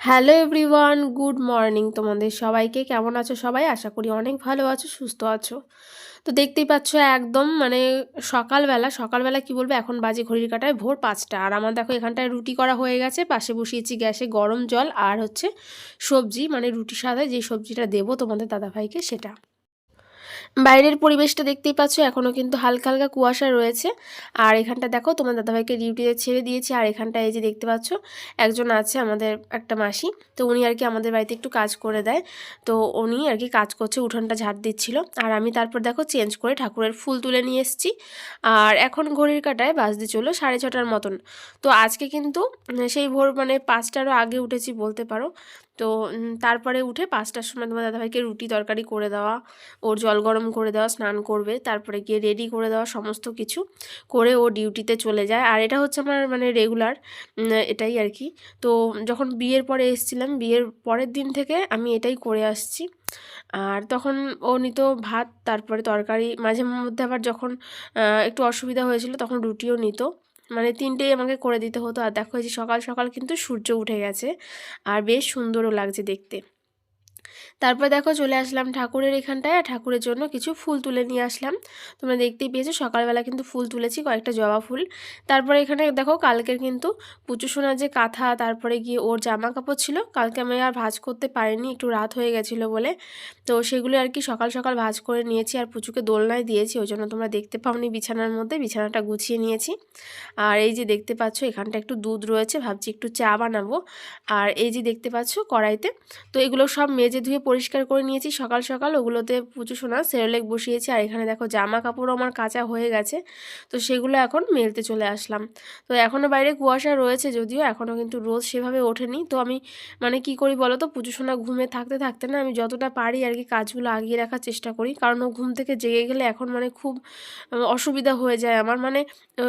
Hello everyone, good morning তোমাদের সবাইকে। কেমন আছো সবাই? আশা করি অনেক ভালো আছো, সুস্থ আছো। তো দেখতেই পাচ্ছ একদম সকালবেলা কি বলবো, এখন বাজে ঘড়ির কাঁটায় ভোর 5টা। আর আমার দেখো এখানটায় রুটি করা হয়ে গেছে, পাশে বসিয়েছি গ্যাসে গরম জল আর হচ্ছে সবজি, মানে রুটির সাথে যে সবজিটা দেবো তোমাদের দাদাভাইকে সেটা। বাইরের পরিবেশটা দেখতেই পাচ্ছ, এখনও কিন্তু হালকা হালকা কুয়াশা রয়েছে। আর এখানটা দেখো তোমার দাদাভাইকে ডিউটিতে ছেড়ে দিয়েছি। আর এখানটা এই যে দেখতে পাচ্ছ একজন আছে আমাদের একটা মাসি, তো উনি আর কি আমাদের বাড়িতে একটু কাজ করে দেয়। তো উনি আর কি কাজ করছে, উঠোনটা ঝাড় দিচ্ছিল। আর আমি তারপর দেখো চেঞ্জ করে ঠাকুরের ফুল তুলে নিয়ে এসেছি। আর এখন ঘড়ির কাঁটায় বাজতে চলো 6:30টার মতন। তো আজকে কিন্তু সেই ভোর মানে 5টারও আগে উঠেছি বলতে পারো। তো তারপরে উঠে 5টার সময় তোমার দাদাভাইকে রুটি তরকারি করে দেওয়া, ওর জল গরম করে দেওয়া, স্নান করবে, তারপরে গিয়ে রেডি করে দেওয়া, সমস্ত কিছু করে ও ডিউটিতে চলে যায়। আর এটা হচ্ছে আমার মানে রেগুলার এটাই আর কি। তো যখন বিয়ের পরে এসেছিলাম, বিয়ের পরের দিন থেকে আমি এটাই করে আসছি। আর তখন ও নিত ভাত, তারপরে তরকারি, মাঝে মধ্যে আবার যখন একটু অসুবিধা হয়েছিল তখন রুটিও নিত। মানে 3টেই আমাকে করে দিতে হতো। আর দেখো এই যে সকাল সকাল কিন্তু সূর্য উঠে গেছে আর বেশ সুন্দরও লাগছে দেখতে। তারপর দেখো চলে আসলাম ঠাকুরের এখানটায়, আর ঠাকুরের জন্য কিছু ফুল তুলে নিয়ে আসলাম। তোমরা দেখতেই পেয়েছো সকালবেলা কিন্তু ফুল তুলেছি, কয়েকটা জবা ফুল। তারপরে এখানে দেখো কালকের কিন্তু পুচু সোনার যে কাঁথা, তারপরে গিয়ে ওর জামা কাপড় ছিল, কালকে আমি আর ভাঁজ করতে পারিনি, একটু রাত হয়ে গেছিলো বলে। তো সেগুলো আর কি সকাল সকাল ভাঁজ করে নিয়েছি। আর পুচুকে দোলনায় দিয়েছি, ওই জন্য তোমরা দেখতে পাওনি বিছানার মধ্যে, বিছানাটা গুছিয়ে নিয়েছি। আর এই যে দেখতে পাচ্ছ এখানটা একটু দুধ রয়েছে, ভাবছি একটু চা বানাবো। আর এই যে দেখতে পাচ্ছ কড়াইতে, তো এগুলো সব মেজে ধুয়ে পরিষ্কার করে নিয়েছি সকাল সকাল। ওগুলোতে পুচু সোনা সেরেলেক বসিয়েছি। আর এখানে দেখো জামা কাপড়ও আমার কাচা হয়ে গেছে, তো সেগুলো এখন মেলতে চলে আসলাম। তো এখনও বাইরে কুয়াশা রয়েছে, যদিও এখনও কিন্তু রোদ সেভাবে ওঠেনি। তো আমি মানে কি করি বলো তো, পুচু সোনা ঘুমে থাকতে থাকতে না আমি যতটা পারি আর কি কাজগুলো আগিয়ে রাখার চেষ্টা করি, কারণ ও ঘুম থেকে জেগে গেলে এখন মানে খুব অসুবিধা হয়ে যায় আমার। মানে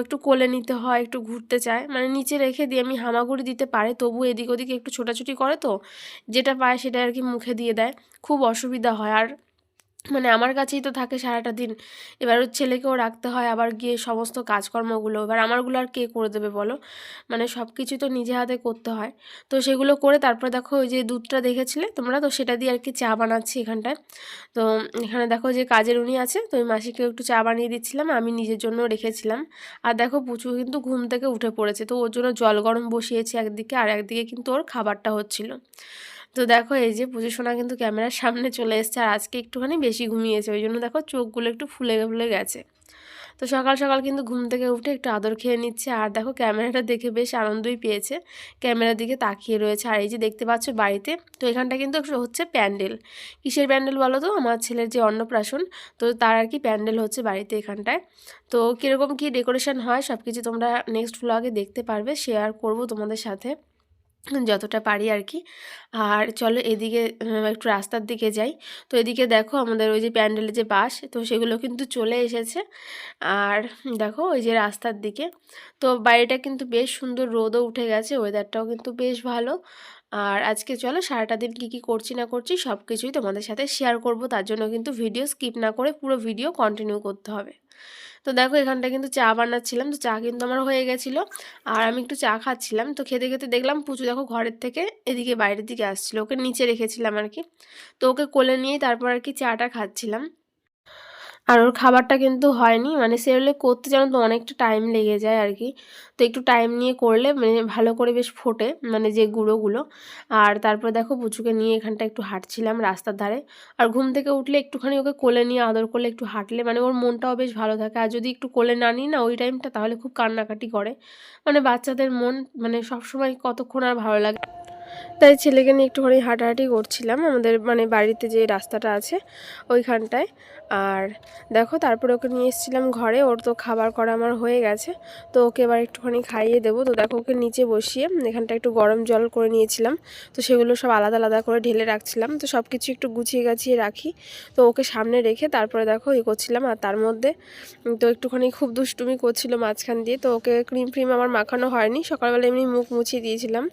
একটু কোলে নিতে হয়, একটু ঘুরতে চায়, মানে নিচে রেখে দিয়ে আমি হামাগুড়ি দিতে পারে, তবু এদিক ওদিকে একটু ছোটাছুটি করে, তো যেটা পায় সেটা আর কি মুখে দিয়ে দেয়, খুব অসুবিধা হয়। আর মানে আমার কাছেই তো থাকে সারাটা দিন, এবার ওর ছেলেকেও রাখতে হয়, আবার গিয়ে সমস্ত কাজকর্মগুলো এবার আমারগুলো আর কে করে দেবে বলো, মানে সব কিছু তো নিজে হাতে করতে হয়। তো সেগুলো করে তারপর দেখো ওই যে দুধটা দেখেছিলে তোমরা, তো সেটা দিয়ে আর কি চা বানাচ্ছি এখানটায়। তো এখানে দেখো যে কাজের উনি আছে, তো ওই মাসিকেও একটু চা বানিয়ে দিচ্ছিলাম, আমি নিজের জন্য রেখেছিলাম। আর দেখো পুচু কিন্তু ঘুম থেকে উঠে পড়েছে, তো ওর জন্য জল গরম বসিয়েছি একদিকে, আর একদিকে কিন্তু ওর খাবারটা হচ্ছিল। তো দেখো এই যে পুজো সোনা কিন্তু ক্যামেরার সামনে চলে এসছে, আর আজকে একটুখানি বেশি ঘুমিয়েছে, ওই জন্য দেখো চোখগুলো একটু ফুলে ফুলে গেছে। তো সকাল সকাল কিন্তু ঘুম থেকে উঠে একটু আদর খেয়ে নিচ্ছে। আর দেখো ক্যামেরাটা দেখে বেশ আনন্দই পেয়েছে, ক্যামেরার দিকে তাকিয়ে রয়েছে। আর এই যে দেখতে পাচ্ছ বাড়িতে, তো এখানটা কিন্তু হচ্ছে প্যান্ডেল। কিসের প্যান্ডেল বলো তো? আমার ছেলের যে অন্নপ্রাশন, তো তার আর কি প্যান্ডেল হচ্ছে বাড়িতে এখানটায়। তো কীরকম কী ডেকোরেশন হয় সব কিছু তোমরা নেক্সট ভ্লগে দেখতে পারবে, শেয়ার করব তোমাদের সাথে যতটা পারি আর কি। আর চলো এদিকে একটু রাস্তার দিকে যাই। তো এদিকে দেখো আমাদের ওই যে প্যান্ডেলের যে বাস, তো সেগুলো কিন্তু চলে এসেছে। আর দেখো ওই যে রাস্তার দিকে, তো বাইরেটা কিন্তু বেশ সুন্দর, রোদও উঠে গেছে, ওয়েদারটাও কিন্তু বেশ ভালো। আর আজকে চলো সারাটা দিন কী কী করছি না করছি সব কিছুই তোমাদের সাথে শেয়ার করব, তার জন্য কিন্তু ভিডিও স্কিপ না করে পুরো ভিডিও কন্টিনিউ করতে হবে। তো দেখো এখানটা কিন্তু চা বানাচ্ছিলাম, তো চা কিন্তু আমার হয়ে গেছিলো। আর আমি একটু চা খাচ্ছিলাম, তো খেতে খেতে দেখলাম পুচু দেখো ঘরের থেকে এদিকে বাইরের দিকে আসছিলো, ওকে নিচে রেখেছিলাম আর কি। তো ওকে কোলে নিয়েই তারপর আর কি চাটা খাচ্ছিলাম। আর ওর খাবারটা কিন্তু হয়নি, মানে সেরেলাক করতে জানো তো অনেকটা টাইম লেগে যায় আর কি। তো একটু টাইম নিয়ে করলে মানে ভালো করে বেশ ফোটে, মানে যে গুঁড়োগুলো। আর তারপর দেখো পুচুকে নিয়ে এখানটা একটু হাঁটছিলাম রাস্তার ধারে। আর ঘুম থেকে উঠলে একটুখানি ওকে কোলে নিয়ে আদর করলে একটু হাঁটলে মানে ওর মনটাও বেশ ভালো থাকে। আর যদি একটু কোলে না নিই না ওই টাইমটা, তাহলে খুব কান্নাকাটি করে। মানে বাচ্চাদের মন মানে সবসময় কতক্ষণ আর ভালো লাগে। তাই ছেলেকে নিয়ে একটুখানি হাঁটাহাঁটি করছিলাম আমাদের মানে বাড়িতে যে রাস্তাটা আছে ওইখানটায়। আর দেখো তারপরে ওকে নিয়ে এসেছিলাম ঘরে, ওর তো খাবার করা আমার হয়ে গেছে। তো ওকে এবার একটুখানি খাইয়ে দেবো। তো দেখো ওকে নিচে বসিয়ে এখানটা একটু গরম জল করে নিয়েছিলাম, তো সেগুলো সব আলাদা আলাদা করে ঢেলে রাখছিলাম। তো সব কিছু একটু গুছিয়ে গাছিয়ে রাখি, তো ওকে সামনে রেখে তারপরে দেখো করছিলাম। আর তার মধ্যে তো একটুখানি খুব দুষ্টুমি করছিল মাঝখান দিয়ে, তো ওকে ক্রিম ফ্রিম আমার মাখানো হয়নি, সকালবেলা এমনি মুখ মুছিয়ে দিয়েছিলাম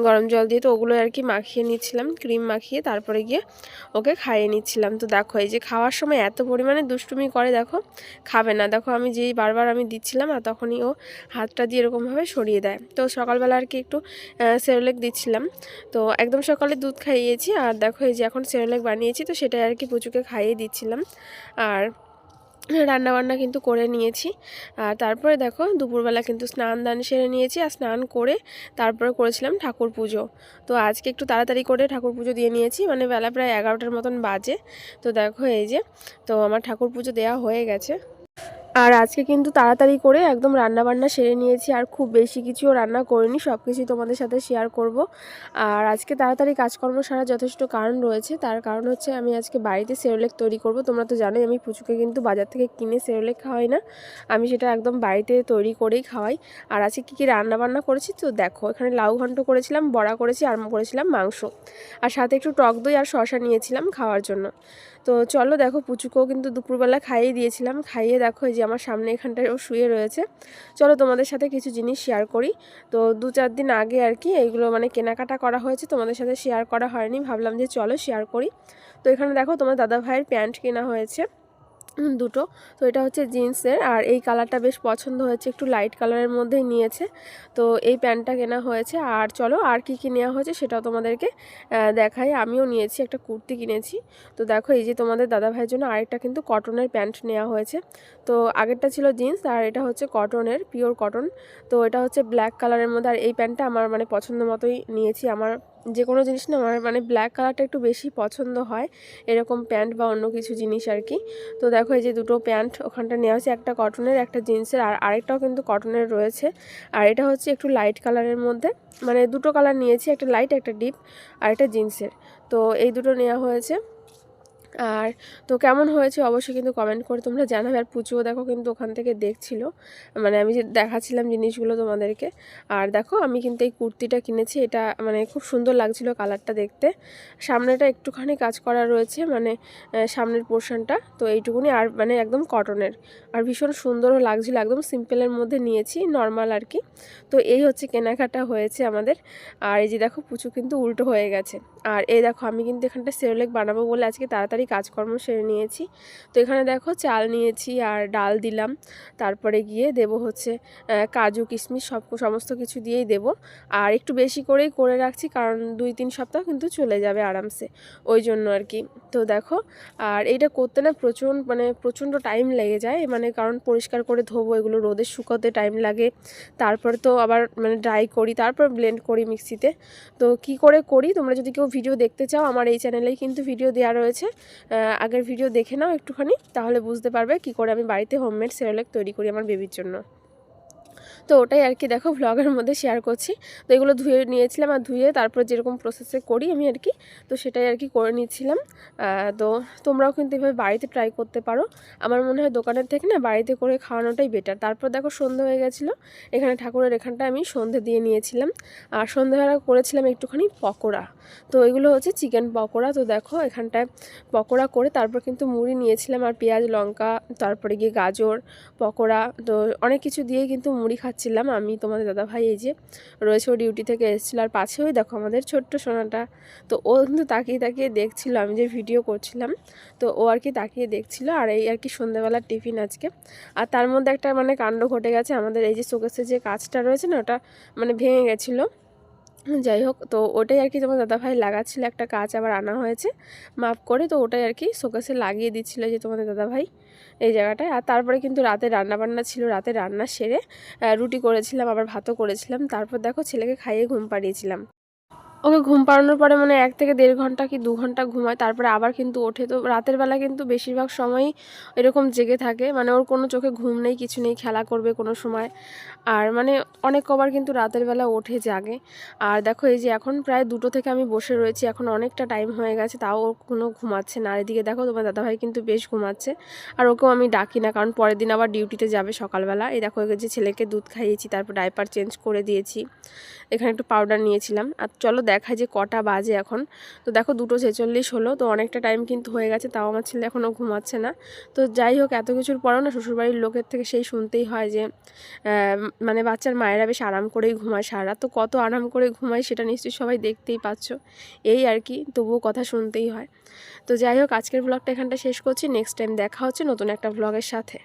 গরম জল দিয়ে। তো ওগুলো আর কি মাখিয়ে নিচ্ছিলাম, ক্রিম মাখিয়ে তারপরে গিয়ে ওকে খাইয়ে নিচ্ছিলাম। তো দেখো এই যে খাওয়ার সময় এত পরিমাণে দুষ্টুমি করে দেখো, খাবে না। দেখো আমি যেই বারবার আমি দিচ্ছিলাম আর তখনই ও হাতটা দিয়ে এরকমভাবে সরিয়ে দেয়। তো সকালবেলা আর কি একটু সেরেলেক দিচ্ছিলাম। তো একদম সকালে দুধ খাইয়েছি আর দেখো এই যে এখন সেরেলেক বানিয়েছি, তো সেটাই আর কি পুচুকে খাইয়ে দিচ্ছিলাম। আর রান্নাবান্না কিন্তু করে নিয়েছি। আর তারপরে দেখো দুপুরবেলা কিন্তু স্নান দান সেরে নিয়েছি, আর স্নান করে তারপরে করেছিলাম ঠাকুর পুজো। তো আজকে একটু তাড়াতাড়ি করে ঠাকুর পুজো দিয়ে নিয়েছি, মানে বেলা প্রায় 11টার মতন বাজে। তো দেখো এই যে, তো আমার ঠাকুর পুজো দেওয়া হয়ে গেছে। আর আজকে কিন্তু তাড়াতাড়ি করে একদম রান্নাবান্না সেরে নিয়েছি, আর খুব বেশি কিছুও রান্না করিনি, সব কিছুই তোমাদের সাথে শেয়ার করব। আর আজকে তাড়াতাড়ি কাজকর্ম সারা যথেষ্ট কারণ রয়েছে। তার কারণ হচ্ছে আমি আজকে বাড়িতে সেরেলেক তৈরি করব। তোমরা তো জানোই আমি পুচুকে কিন্তু বাজার থেকে কিনে সেরেলেক খাওয়াই না, আমি সেটা একদম বাড়িতে তৈরি করেই খাওয়াই। আর আজকে কী রান্নাবান্না করেছি তো দেখো, এখানে লাউ ঘন্ট করেছিলাম, বড়া করেছি, আর করেছিলাম মাংস, আর সাথে একটু টক দই আর শসা নিয়েছিলাম খাওয়ার জন্য। তো চলো দেখো পুচুকেও কিন্তু দুপুরবেলা খাইয়ে দিয়েছিলাম, খাইয়ে দেখো এই যে আমার সামনে এখানটায় ও শুয়ে রয়েছে। চলো তোমাদের সাথে কিছু জিনিস শেয়ার করি। তো 2-4 দিন আগে আর কি এইগুলো মানে কেনাকাটা করা হয়েছে, তোমাদের সাথে শেয়ার করা হয়নি, ভাবলাম যে চলো শেয়ার করি। তো এখানে দেখো তোমার দাদা ভাইয়ের প্যান্ট কেনা হয়েছে দুটো। তো এটা হচ্ছে জিন্সের, আর এই কালারটা বেশ পছন্দ হয়েছে, একটু লাইট কালারের মধ্যেই নিয়েছে। তো এই প্যান্টটা কেনা হয়েছে। আর চলো আর কি কি নেওয়া হয়েছে সেটাও তোমাদেরকে দেখাই। আমিও নিয়েছি একটা কুর্তি কিনেছি। তো দেখো এই যে তোমাদের দাদাভাইয়ের জন্য আরেকটা কিন্তু কটনের প্যান্ট নেওয়া হয়েছে। তো আগেরটা ছিল জিন্স, আর এটা হচ্ছে কটনের, পিওর কটন। তো এটা হচ্ছে ব্ল্যাক কালারের মধ্যে, আর এই প্যান্টটা আমার মানে পছন্দ মতোই নিয়েছি। আমার যে কোনো জিনিস না আমার মানে ব্ল্যাক কালারটা একটু বেশি পছন্দ হয়, এরকম প্যান্ট বা অন্য কিছু জিনিস আর কি। তো দেখো এই যে দুটো প্যান্ট ওখানটা নেওয়া হয়েছে, একটা কটনের একটা জিন্সের, আর আরেকটাও কিন্তু কটনের রয়েছে। আর এটা হচ্ছে একটু লাইট কালারের মধ্যে, মানে দুটো কালার নিয়েছি, একটা লাইট একটা ডিপ, আর একটা জিন্সের। তো এই দুটো নেওয়া হয়েছে। আর তো কেমন হয়েছে অবশ্যই কিন্তু কমেন্ট করে তোমরা জানাবে। আর পুচুও দেখো কিন্তু ওখান থেকে দেখছিল, মানে আমি যে দেখাচ্ছিলাম জিনিসগুলো তোমাদেরকে। আর দেখো আমি কিন্তু এই কুর্তিটা কিনেছি, এটা মানে খুব সুন্দর লাগছিল কালারটা দেখতে। সামনেটা একটুখানি কাজ করা রয়েছে, মানে সামনের পোর্শনটা তো এইটুকুনি, আর মানে একদম কটনের, আর ভীষণ সুন্দরও লাগছিল। একদম সিম্পলের মধ্যে নিয়েছি, নর্মাল আর কি। তো এই হচ্ছে কেনাকাটা হয়েছে আমাদের। আর এই যে দেখো পুচু কিন্তু উল্টো হয়ে গেছে। আর এই দেখো আমি কিন্তু এখানটা সেরেলেক বানাবো বলে আজকে তাড়াতাড়ি কাজকর্ম সেরে নিয়েছি। তো এখানে দেখো চাল নিয়েছি আর ডাল দিলাম, তারপরে গিয়ে দেব হচ্ছে কাজু কিশমিশ সমস্ত কিছু দিয়েই দেব। আর একটু বেশি করেই করে রাখছি, কারণ 2-3 সপ্তাহ কিন্তু চলে যাবে আরামসে, ওই জন্য আর কি। তো দেখো আর এইটা করতে না প্রচণ্ড টাইম লেগে যায়, মানে কারণ পরিষ্কার করে ধোবো, এগুলো রোদে শুকোতে টাইম লাগে, তারপরে তো আবার মানে ড্রাই করি, তারপর ব্লেন্ড করি মিক্সিতে। তো কি করে করি তোমরা যদি কেউ ভিডিও দেখতে চাও আমার এই চ্যানেলেই কিন্তু ভিডিও দেওয়া রয়েছে, আগের ভিডিও দেখে নাও একটুখানি, তাহলে বুঝতে পারবে কি করে আমি বাড়িতে হোমমেড সেরেলেক তৈরি করি আমার বেবির জন্য। তো ওটাই আর কি দেখো ভ্লগের মধ্যে শেয়ার করছি। তো এগুলো ধুয়ে নিয়েছিলাম, আর ধুয়ে তারপর যেরকম প্রসেসে করি আমি আর কি, তো সেটাই আর কি করে নিচ্ছিলাম। তো তোমরাও কিন্তু এভাবে বাড়িতে ট্রাই করতে পারো। আমার মনে হয় দোকানের থেকে না বাড়িতে করে খাওয়ানোটাই বেটার। তারপর দেখো সন্ধে হয়ে গেছিলো, এখানে ঠাকুরের এখানটা আমি সন্ধে দিয়ে নিয়েছিলাম। আর সন্ধেবেলা করেছিলাম একটুখানি পকোড়া, তো এগুলো হচ্ছে চিকেন পকোড়া। তো দেখো এখানটায় পকোড়া করে তারপর কিন্তু মুড়ি নিয়েছিলাম, আর পেঁয়াজ লঙ্কা, তারপরে গিয়ে গাজর পকোড়া, তো অনেক কিছু দিয়ে কিন্তু মুড়ি খাচ্ছিলাম আমি। তোমাদের দাদাভাই এই যে রয়েছে, ও ডিউটি থেকে এসেছিলো, আর পাশেই দেখো আমাদের ছোট্ট সোনাটা। তো ও কিন্তু তাকিয়ে তাকিয়ে দেখছিল আমি যে ভিডিও করছিলাম, তো ও আর কি তাকিয়ে দেখছিল। আর এই আর কি সন্ধ্যাবেলার টিফিন আজকে। আর তার মধ্যে একটা মানে কাণ্ড ঘটে গেছে, আমাদের এই যে শোকেসের যে কাঁচটা রয়েছে না, ওটা মানে ভেঙে গেছিলো। যাই হোক, তো ওটাই আর কি তোমার দাদাভাই লাগাচ্ছিল, একটা কাঁচ আবার আনা হয়েছে মাপ করে, তো ওটাই আর কি শোকেসে লাগিয়ে দিচ্ছিলো যে তোমাদের দাদাভাই এই জায়গাটায়। আর তারপরে কিন্তু রাতে রান্নাবান্না ছিল, রাতে রান্না সেরে রুটি করেছিলাম, আবার ভাতও করেছিলাম। তারপর দেখো ছেলেকে খাইয়ে ঘুম পাড়িয়েছিলাম। ওকে ঘুম পাড়ানোর পরে মানে 1 থেকে 1.5 ঘন্টা কি 2 ঘন্টা ঘুমায়, তারপরে আবার কিন্তু ওঠে। তো রাতের বেলা কিন্তু বেশিরভাগ সময়ই এরকম জেগে থাকে, মানে ওর কোনো চোখে ঘুম নেই, কিছু নেই, খেলা করবে কোনো সময়। আর মানে অনেক কবার কিন্তু রাতের বেলা ওঠে জাগে। আর দেখো এই যে এখন প্রায় 2টো থেকে আমি বসে রয়েছি, এখন অনেকটা টাইম হয়ে গেছে, তাও ও কোনো ঘুমাচ্ছে না। আর এদিকে দেখো তোমার দাদাভাই কিন্তু বেশ ঘুমাচ্ছে, আর ওকেও আমি ডাকি না, কারণ পরের দিন আবার ডিউটিতে যাবে সকালবেলা। এই দেখো যে ছেলেকে দুধ খাইয়েছি, তারপর ডাইপার চেঞ্জ করে দিয়েছি, এখানে একটু পাউডার নিয়েছিলাম। আর চলো দেখায় যে কটা বাজে এখন। তো দেখো 2:46 হলো, তো অনেকটা টাইম কিন্তু হয়ে গেছে, তাও আমার ছেলে এখনও ঘুমাচ্ছে না। তো যাই হোক, এত কিছুর পরেও না শ্বশুরবাড়ির লোকের থেকে সেই শুনতেই হয় যে মানে বাচ্চার মায়েরা বেশ আরাম করেই ঘুমায় সারা রাত। তো কত আরাম করে ঘুমায় সেটা নিশ্চয়ই সবাই দেখতেই পাচ্ছ। এই আর কি, তবুও কথা শুনতেই হয়। তো যাই হোক, আজকের ব্লগটা এখানটা শেষ করছি। নেক্সট টাইম দেখা হচ্ছে নতুন একটা ব্লগের সাথে।